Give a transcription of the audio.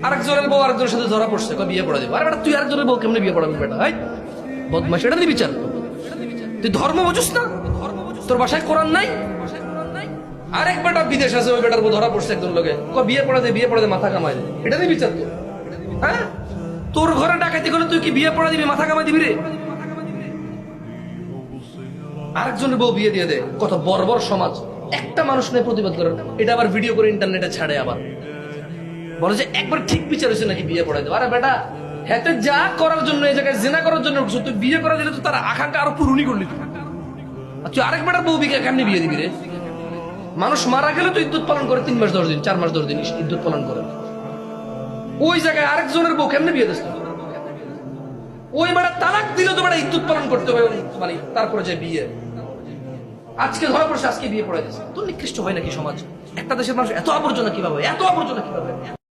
আরেকজনের বউ আরেকজনের সাথে ধরা পড়ছে, বিয়ে পড়া দেবো। আরে বেটা তুই আরেকজনের বউ কেমনে বিয়ে পড়াবি বেটা? হাই বদমাশ, এটা নিয়ে বিচার। তুই ধর্ম বুঝুস না? তোর বাসায় কোরআন নাই? আরেক বেটা বিদেশ আছে, ওই বেটার বউ ধরা পড়ছে একজন লোকে, বিয়ে পড়া দে, বিয়ে পড়া দে, মাথা কামাই দে। এটা নিয়ে বিচার তো? হ্যাঁ, তোর ঘরে ডাকাতি করলে তুই কি বিয়ে পড়া দিবি, মাথা কামাই দিবি রে? আরেকজনের বউ বিয়ে দিয়ে দে। কত বর্বর সমাজ। একটা মানুষ নেই প্রতিবাদ করেন, এটা আবার ভিডিও করে ইন্টারনেটে ছাড়ে, আবার বলে যে একবার ঠিক বিচার হয়েছে নাকি বিয়ে পড়াই দেবো। আরে বেটা, হ্যাঁ যা করার জন্য এই জায়গায় জেনা করার জন্য তুই বিয়ে করা দিলে তো তার আকাঙ্ক্ষা আরো পূরণই করলি। তুই আরেক বেটার বউ বিয়ে কেমনি বিয়ে দিবি রে? মানুষ মারা গেলে তো ইদ্যুৎ পালন করে 3 মাস 10 দিন, 4 মাস 10 দিন ইদ্যুৎ পালন করে। ওই জায়গায় আরেকজনের বউ কেমনে বিয়ে দিস? ওই বেটা তালাক দিলে তো বেটা ইদ্যুৎ পালন করতে হবে, মানে তারপরে যে বিয়ে। আজকে ধরা পড়ছে, আজকে বিয়ে পড়াই দিচ্ছে। তো নিকৃষ্ট হয় নাকি সমাজ? একটা দেশের মানুষ এত আবর্জনা কিভাবে, এত আবর্জনা কিভাবে?